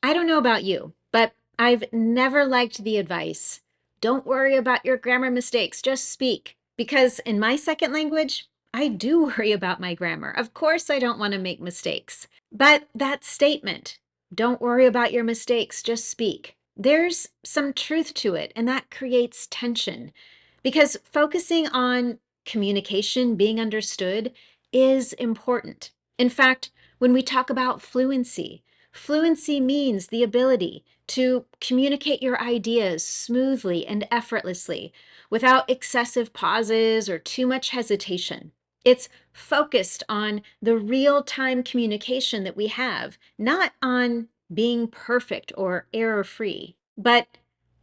I don't know about you, but I've never liked the advice, don't worry about your grammar mistakes, just speak. Because in my second language, I do worry about my grammar. Of course, I don't want to make mistakes. But that statement, don't worry about your mistakes, just speak, there's some truth to it, and that creates tension. Because focusing on communication, being understood, is important. In fact, when we talk about fluency, fluency means the ability to communicate your ideas smoothly and effortlessly without excessive pauses or too much hesitation. It's focused on the real-time communication that we have, not on being perfect or error-free. But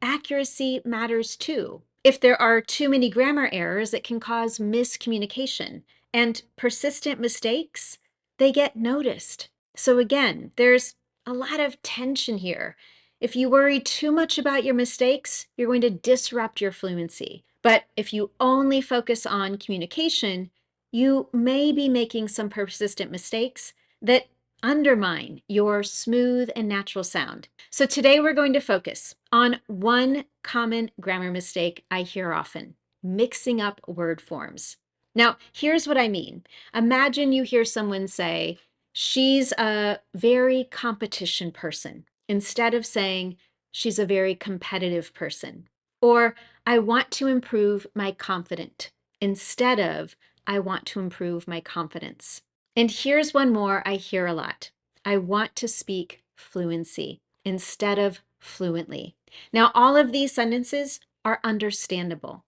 accuracy matters too. If there are too many grammar errors, it can cause miscommunication, and persistent mistakes, they get noticed. So again, there's a lot of tension here. If you worry too much about your mistakes, you're going to disrupt your fluency. But if you only focus on communication, you may be making some persistent mistakes that undermine your smooth and natural sound. So today we're going to focus on one common grammar mistake I hear often: mixing up word forms. Now, here's what I mean. Imagine you hear someone say, she's a very competition person, instead of saying, she's a very competitive person. Or, I want to improve my confident, instead of, I want to improve my confidence. And here's one more I hear a lot. I want to speak fluency instead of fluently. Now, all of these sentences are understandable,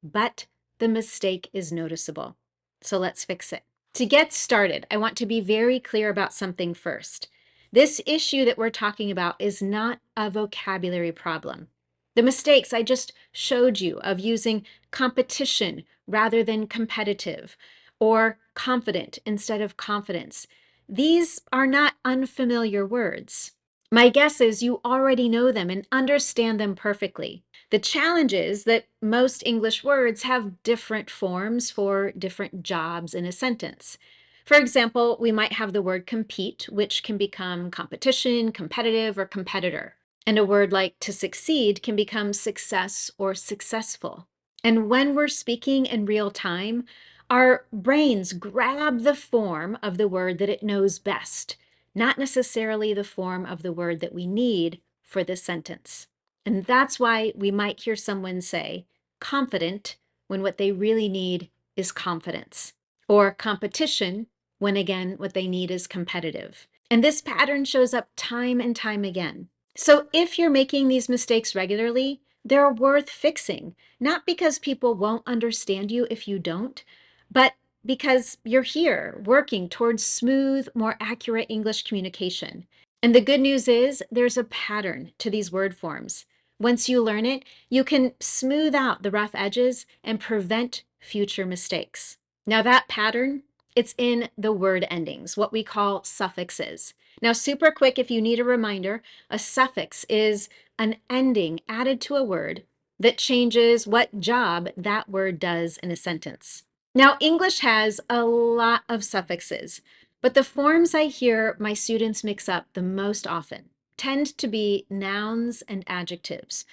but the mistake is noticeable. So let's fix it. To get started, I want to be very clear about something first. This issue that we're talking about is not a vocabulary problem. The mistakes I just showed you of using competition rather than competitive, or confident instead of confidence, these are not unfamiliar words. My guess is you already know them and understand them perfectly. The challenge is that most English words have different forms for different jobs in a sentence. For example, we might have the word compete, which can become competition, competitive, or competitor. And a word like to succeed can become success or successful. And when we're speaking in real time, our brains grab the form of the word that it knows best, not necessarily the form of the word that we need for the sentence. And that's why we might hear someone say confident when what they really need is confidence, or competition when again what they need is competitive. And this pattern shows up time and time again. So if you're making these mistakes regularly, they're worth fixing, not because people won't understand you if you don't, but because you're here working towards smooth, more accurate English communication. And the good news is there's a pattern to these word forms. Once you learn it, you can smooth out the rough edges and prevent future mistakes. Now that pattern, it's in the word endings, what we call suffixes. Now, super quick, if you need a reminder, a suffix is an ending added to a word that changes what job that word does in a sentence. Now, English has a lot of suffixes, but the forms I hear my students mix up the most often tend to be nouns and adjectives.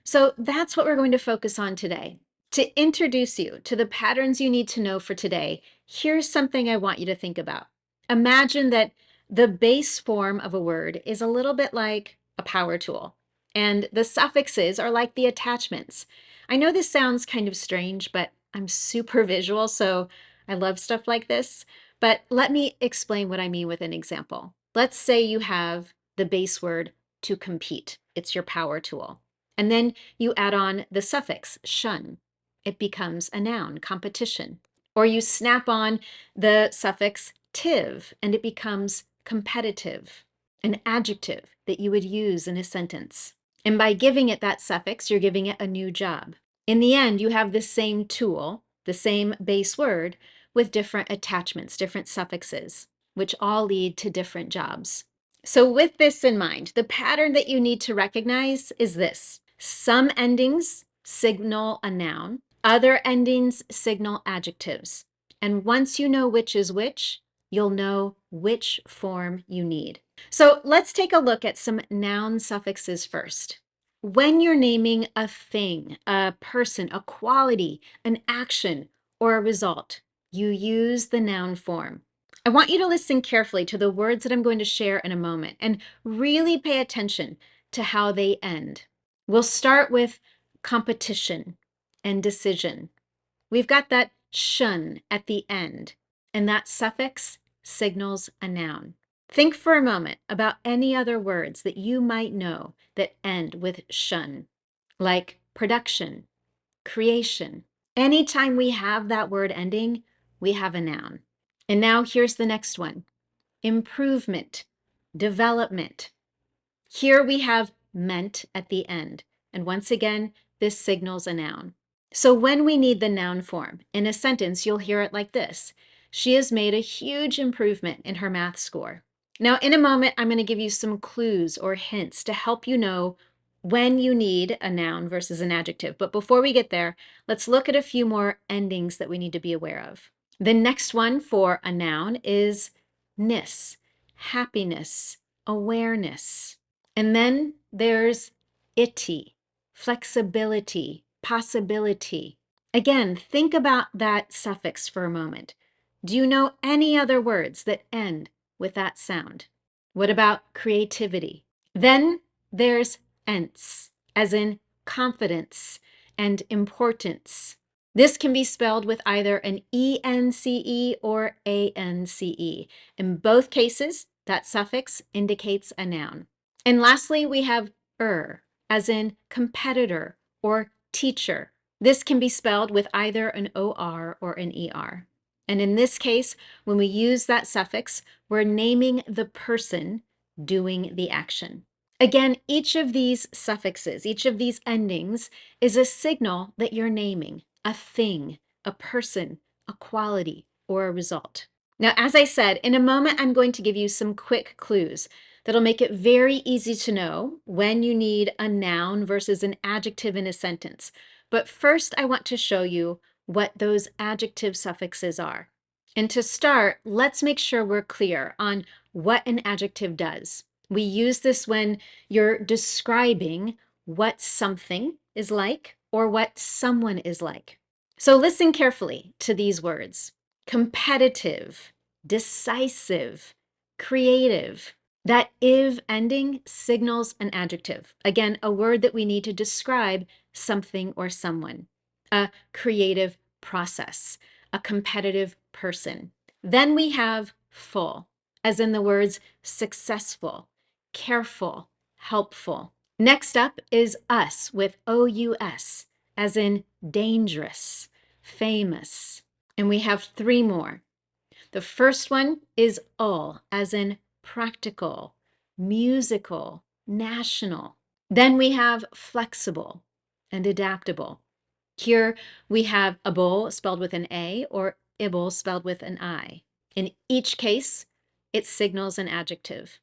So that's what we're going to focus on today. To introduce you to the patterns you need to know for today, here's something I want you to think about. Imagine that the base form of a word is a little bit like a power tool, and the suffixes are like the attachments. I know this sounds kind of strange, but I'm super visual, so I love stuff like this. But let me explain what I mean with an example. Let's say you have the base word to compete. It's your power tool. And then you add on the suffix shun. It becomes a noun, competition. Or you snap on the suffix tive and it becomes competitive, an adjective that you would use in a sentence. And by giving it that suffix, you're giving it a new job. In the end, you have the same tool, the same base word, with different attachments, different suffixes, which all lead to different jobs. So with this in mind, the pattern that you need to recognize is this. Some endings signal a noun, other endings signal adjectives. And once you know which is which, you'll know which form you need. So let's take a look at some noun suffixes first. When you're naming a thing, a person, a quality, an action, or a result, you use the noun form. I want you to listen carefully to the words that I'm going to share in a moment and really pay attention to how they end. We'll start with competition and decision. We've got that shun at the end, and that suffix signals a noun. Think for a moment about any other words that you might know that end with shun, like production, creation. Anytime we have that word ending, we have a noun. And now here's the next one: improvement, development. Here we have meant at the end. And once again, this signals a noun. So when we need the noun form, in a sentence, you'll hear it like this: she has made a huge improvement in her math score. Now, in a moment, I'm going to give you some clues or hints to help you know when you need a noun versus an adjective. But before we get there, let's look at a few more endings that we need to be aware of. The next one for a noun is ness, happiness, awareness. And then there's itty, flexibility, possibility. Again, think about that suffix for a moment. Do you know any other words that end with that sound? What about creativity? Then there's ence, as in confidence and importance. This can be spelled with either an ence or ance. In both cases, that suffix indicates a noun. And lastly, we have as in competitor or teacher. This can be spelled with either an or or an er. And in this case, when we use that suffix, we're naming the person doing the action. Again, each of these suffixes, each of these endings is a signal that you're naming a thing, a person, a quality, or a result. Now, as I said, in a moment, I'm going to give you some quick clues that'll make it very easy to know when you need a noun versus an adjective in a sentence. But first, I want to show you what those adjective suffixes are. And to start, let's make sure we're clear on what an adjective does. We use this when you're describing what something is like or what someone is like. So listen carefully to these words: competitive, decisive, creative. That "ive" ending signals an adjective. Again, a word that we need to describe something or someone. A creative process, a competitive person. Then we have full, as in the words successful, careful, helpful. Next up is us with ous, as in dangerous, famous. And we have three more. The first one is all, as in practical, musical, national. Then we have flexible and adaptable. Here we have able spelled with an A or able spelled with an I. In each case, it signals an adjective.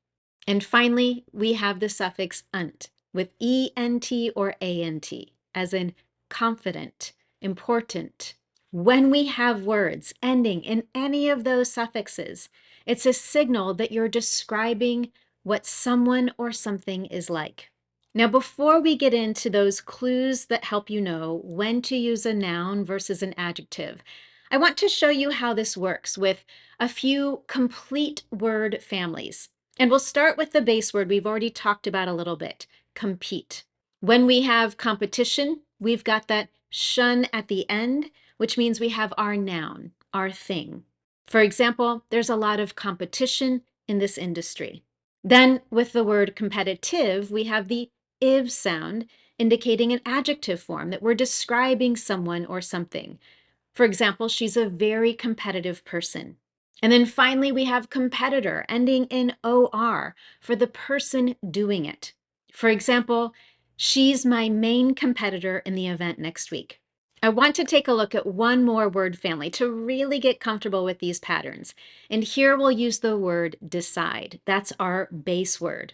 And finally, we have the suffix ant with ent or ant, as in confident, important. When we have words ending in any of those suffixes, it's a signal that you're describing what someone or something is like. Now, before we get into those clues that help you know when to use a noun versus an adjective, I want to show you how this works with a few complete word families. And we'll start with the base word we've already talked about a little bit: compete. When we have competition, we've got that shun at the end, which means we have our noun, our thing. For example, there's a lot of competition in this industry. Then with the word competitive, we have the iv sound, indicating an adjective form that we're describing someone or something. For example, she's a very competitive person. And then finally, we have competitor, ending in or, for the person doing it. For example, she's my main competitor in the event next week. I want to take a look at one more word family to really get comfortable with these patterns. And here we'll use the word decide. That's our base word.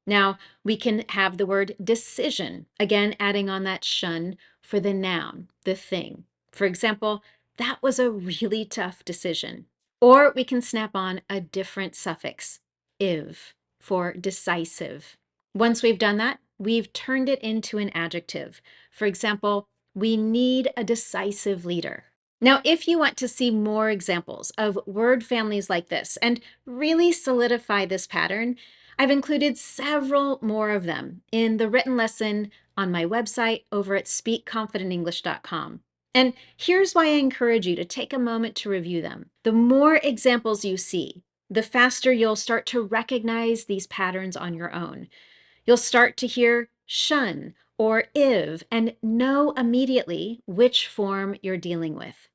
Now, we can have the word decision, again, adding on that shun for the noun, the thing. For example, that was a really tough decision. Or we can snap on a different suffix, iv. for decisive. Once we've done that, we've turned it into an adjective. For example, we need a decisive leader. Now, if you want to see more examples of word families like this and really solidify this pattern, I've included several more of them in the written lesson on my website over at speakconfidentenglish.com. And here's why I encourage you to take a moment to review them. The more examples you see, the faster you'll start to recognize these patterns on your own. You'll start to hear shun or iv and know immediately which form you're dealing with.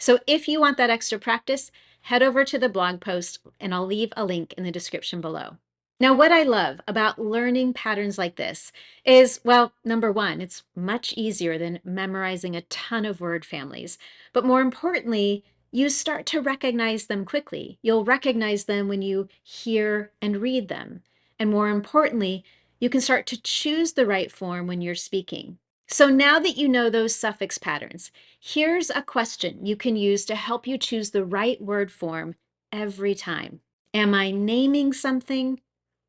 So if you want that extra practice, head over to the blog post and I'll leave a link in the description below. Now, what I love about learning patterns like this is, well, number one, it's much easier than memorizing a ton of word families. But more importantly, you start to recognize them quickly. You'll recognize them when you hear and read them. And more importantly, you can start to choose the right form when you're speaking. So now that you know those suffix patterns, here's a question you can use to help you choose the right word form every time. Am I naming something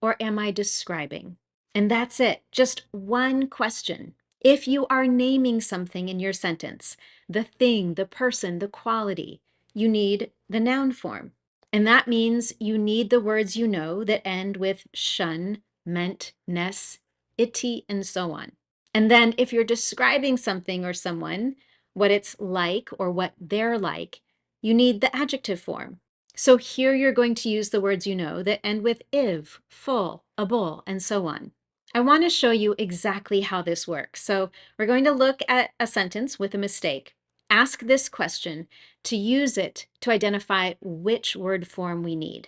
or am I describing? And that's it, just one question. If you are naming something in your sentence, the thing, the person, the quality, you need the noun form. And that means you need the words you know that end with shun, meant, ness, itty, and so on. And then if you're describing something or someone, what it's like or what they're like, you need the adjective form. So here you're going to use the words you know that end with iv, full, able, and so on. I want to show you exactly how this works. So we're going to look at a sentence with a mistake. Ask this question to use it to identify which word form we need.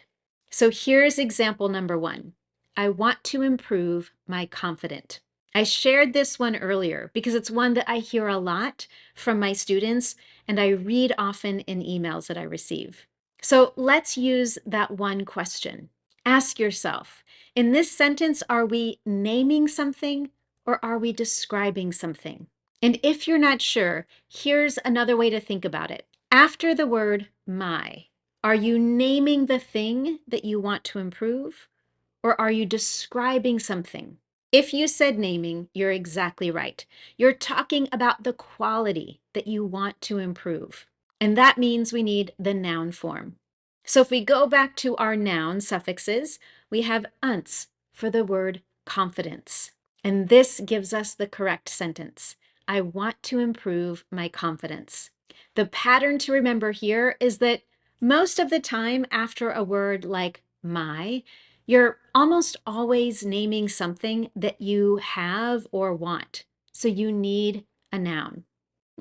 So here's example number one. I want to improve my confident. I shared this one earlier because it's one that I hear a lot from my students and I read often in emails that I receive. So let's use that one question. Ask yourself, in this sentence, are we naming something or are we describing something? And if you're not sure, here's another way to think about it. After the word my, are you naming the thing that you want to improve or are you describing something? If you said naming, you're exactly right. You're talking about the quality that you want to improve. And that means we need the noun form. So if we go back to our noun suffixes, we have ence for the word confidence. And this gives us the correct sentence. I want to improve my confidence. The pattern to remember here is that most of the time after a word like my, you're almost always naming something that you have or want. So you need a noun.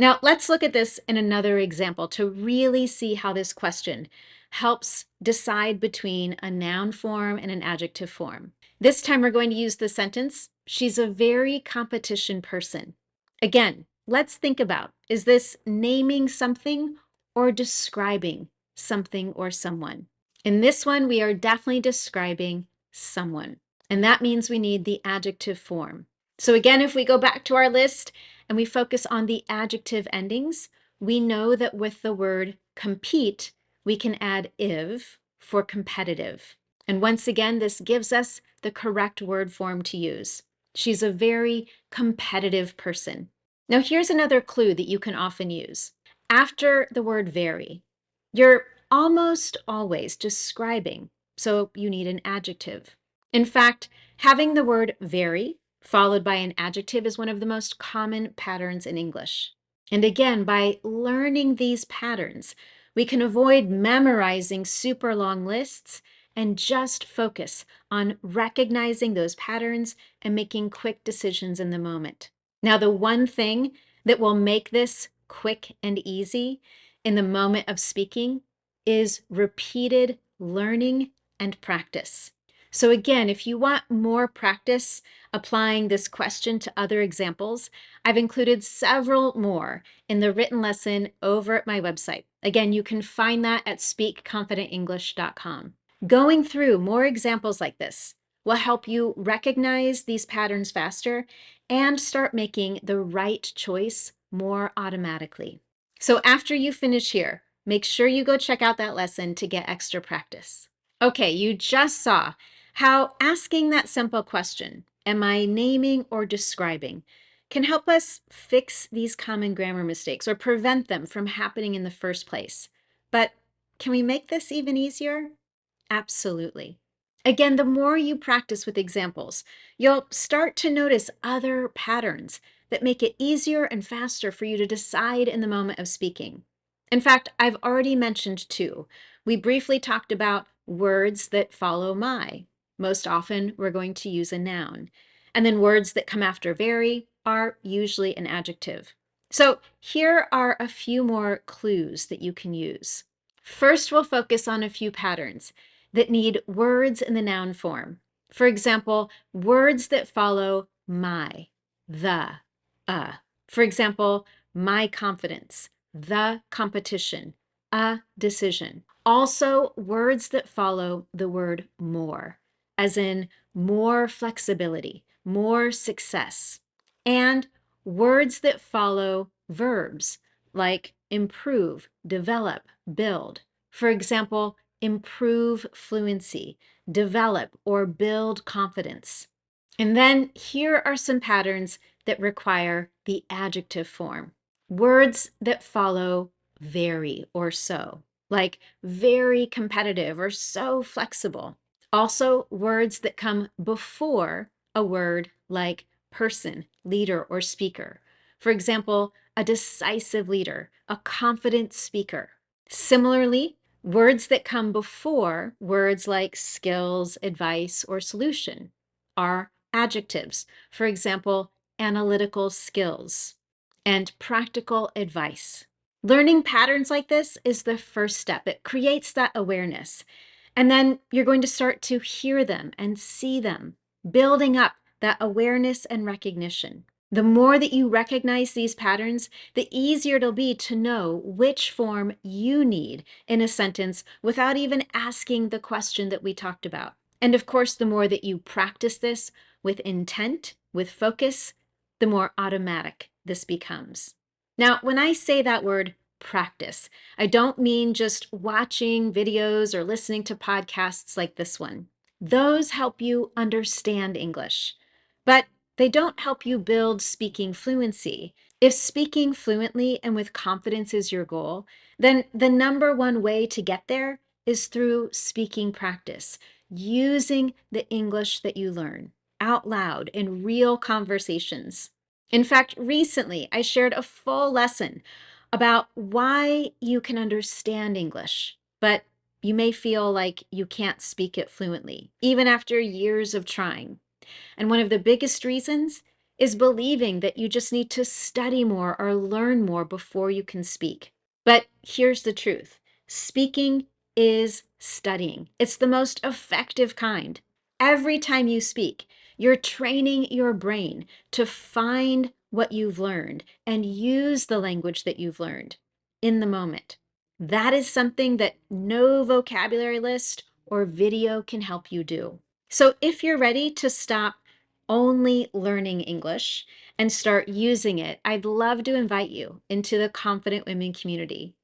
Now, let's look at this in another example to really see how this question helps decide between a noun form and an adjective form. This time we're going to use the sentence, she's a very competition person. Again, let's think about, is this naming something or describing something or someone? In this one, we are definitely describing someone, and that means we need the adjective form. So again, if we go back to our list and we focus on the adjective endings, we know that with the word compete, we can add iv for competitive. And once again, this gives us the correct word form to use. She's a very competitive person. Now, here's another clue that you can often use. After the word very, you're almost always describing, so you need an adjective. In fact, having the word very followed by an adjective is one of the most common patterns in English. And again, by learning these patterns, we can avoid memorizing super long lists and just focus on recognizing those patterns and making quick decisions in the moment. Now, the one thing that will make this quick and easy in the moment of speaking is repeated learning and practice. So again, if you want more practice applying this question to other examples, I've included several more in the written lesson over at my website. Again, you can find that at speakconfidentenglish.com. Going through more examples like this will help you recognize these patterns faster and start making the right choice more automatically. So after you finish here, make sure you go check out that lesson to get extra practice. Okay, you just saw how asking that simple question, am I naming or describing, can help us fix these common grammar mistakes or prevent them from happening in the first place. But can we make this even easier? Absolutely. Again, the more you practice with examples, you'll start to notice other patterns that make it easier and faster for you to decide in the moment of speaking. In fact, I've already mentioned two. We briefly talked about words that follow my. Most often, we're going to use a noun. And then words that come after very are usually an adjective. So here are a few more clues that you can use. First, we'll focus on a few patterns that need words in the noun form. For example, words that follow my, the, For example, my confidence, the competition, a decision. Also, words that follow the word more, as in more flexibility, more success. And words that follow verbs like improve, develop, build. For example, improve fluency, develop or build confidence. And then here are some patterns that require the adjective form. Words that follow very or so, like very competitive or so flexible. Also, words that come before a word like person, leader, or speaker. For example, a decisive leader, a confident speaker. Similarly, words that come before words like skills, advice, or solution are adjectives. For example, analytical skills and practical advice. Learning patterns like this is the first step. It creates that awareness. And then you're going to start to hear them and see them, building up that awareness and recognition. The more that you recognize these patterns, the easier it'll be to know which form you need in a sentence without even asking the question that we talked about. And of course, the more that you practice this with intent, with focus, the more automatic this becomes. Now, when I say that word practice, I don't mean just watching videos or listening to podcasts like this one. Those help you understand English, but they don't help you build speaking fluency. If speaking fluently and with confidence is your goal, then the number one way to get there is through speaking practice, using the English that you learn out loud in real conversations. In fact, recently I shared a full lesson about why you can understand English, but you may feel like you can't speak it fluently, even after years of trying. And one of the biggest reasons is believing that you just need to study more or learn more before you can speak. But here's the truth. Speaking is studying. It's the most effective kind. Every time you speak, you're training your brain to find what you've learned and use the language that you've learned in the moment. That is something that no vocabulary list or video can help you do. So if you're ready to stop only learning English and start using it, I'd love to invite you into the Confident Women community.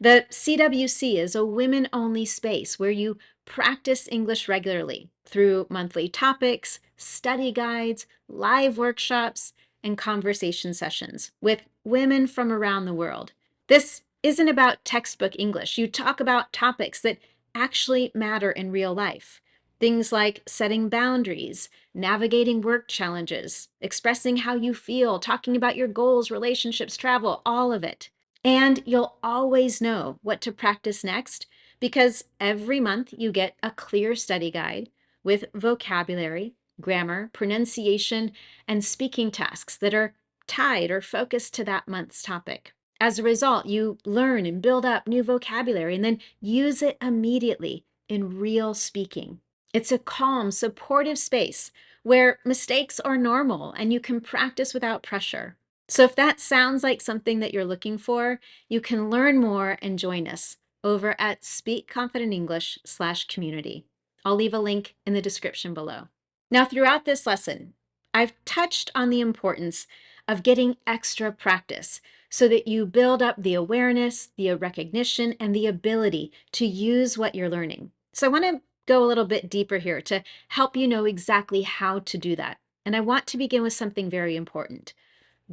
The CWC is a women-only space where you practice English regularly through monthly topics, study guides, live workshops, and conversation sessions with women from around the world. This isn't about textbook English. You talk about topics that actually matter in real life. Things like setting boundaries, navigating work challenges, expressing how you feel, talking about your goals, relationships, travel, all of it. And you'll always know what to practice next because every month you get a clear study guide with vocabulary, grammar, pronunciation, and speaking tasks that are tied or focused to that month's topic. As a result, you learn and build up new vocabulary and then use it immediately in real speaking. It's a calm, supportive space where mistakes are normal and you can practice without pressure. So if that sounds like something that you're looking for, you can learn more and join us over at speakconfidentenglish.com/community. I'll leave a link in the description below. Now, throughout this lesson, I've touched on the importance of getting extra practice so that you build up the awareness, the recognition, and the ability to use what you're learning. So I want to go a little bit deeper here to help you know exactly how to do that. And I want to begin with something very important.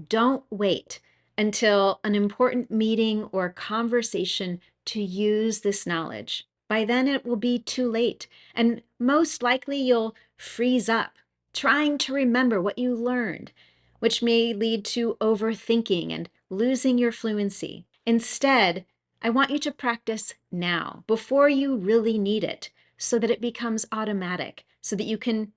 Don't wait until an important meeting or conversation to use this knowledge. By then, it will be too late, and most likely you'll freeze up, trying to remember what you learned, which may lead to overthinking and losing your fluency. Instead, I want you to practice now, before you really need it, so that it becomes automatic, so that you can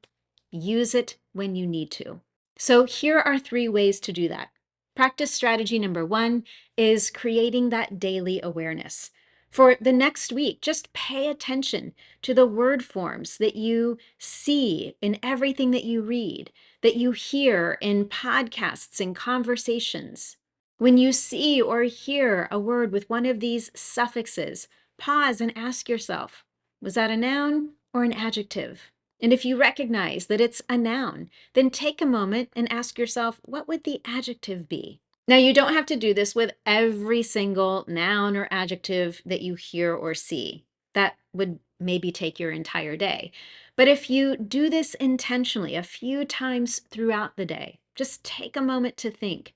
use it when you need to. So here are 3 ways to do that. Practice strategy number 1 is creating that daily awareness. For the next week, just pay attention to the word forms that you see in everything that you read, that you hear in podcasts and conversations. When you see or hear a word with one of these suffixes, pause and ask yourself, was that a noun or an adjective? And if you recognize that it's a noun, then take a moment and ask yourself, what would the adjective be? Now, you don't have to do this with every single noun or adjective that you hear or see. That would maybe take your entire day. But if you do this intentionally a few times throughout the day, just take a moment to think.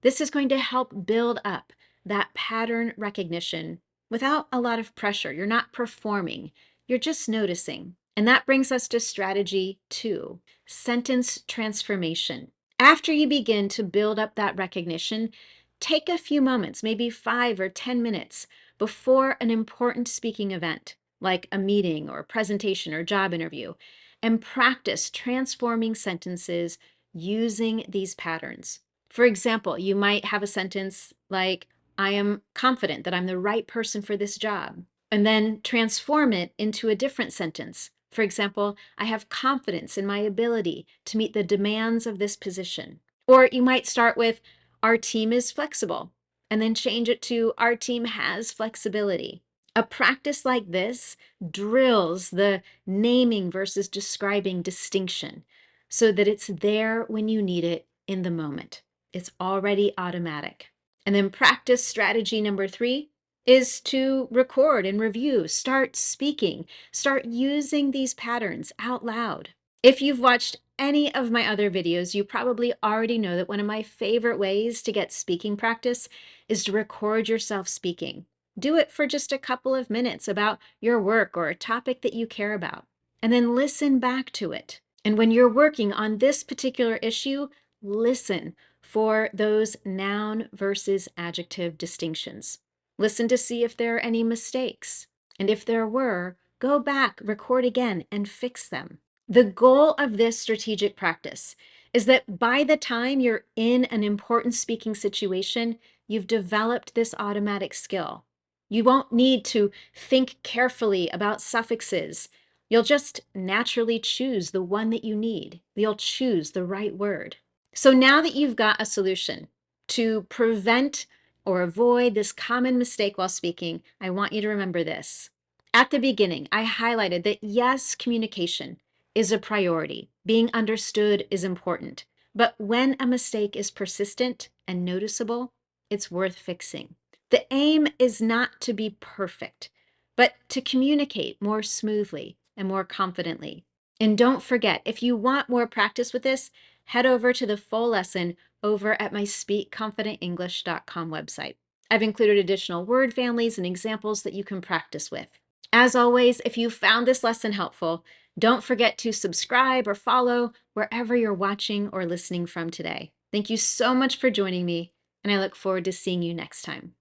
This is going to help build up that pattern recognition without a lot of pressure. You're not performing, you're just noticing. And that brings us to strategy 2, sentence transformation. After you begin to build up that recognition, take a few moments, maybe 5 or 10 minutes before an important speaking event, like a meeting or presentation or job interview, and practice transforming sentences using these patterns. For example, you might have a sentence like, I am confident that I'm the right person for this job, and then transform it into a different sentence. For example, I have confidence in my ability to meet the demands of this position. Or you might start with, our team is flexible, and then change it to, our team has flexibility. A practice like this drills the naming versus describing distinction so that it's there when you need it in the moment. It's already automatic. And then practice strategy number 3 is to record and review, start speaking, start using these patterns out loud. If you've watched any of my other videos, you probably already know that one of my favorite ways to get speaking practice is to record yourself speaking. Do it for just a couple of minutes about your work or a topic that you care about, and then listen back to it. And when you're working on this particular issue, listen for those noun versus adjective distinctions. Listen to see if there are any mistakes. And if there were, go back, record again, and fix them. The goal of this strategic practice is that by the time you're in an important speaking situation, you've developed this automatic skill. You won't need to think carefully about suffixes. You'll just naturally choose the one that you need. You'll choose the right word. So now that you've got a solution to prevent or avoid this common mistake while speaking, I want you to remember this. At the beginning, I highlighted that yes, communication is a priority. Being understood is important. But when a mistake is persistent and noticeable, it's worth fixing. The aim is not to be perfect, but to communicate more smoothly and more confidently. And don't forget, if you want more practice with this, head over to the full lesson over at my speakconfidentenglish.com website. I've included additional word families and examples that you can practice with. As always, if you found this lesson helpful, don't forget to subscribe or follow wherever you're watching or listening from today. Thank you so much for joining me, and I look forward to seeing you next time.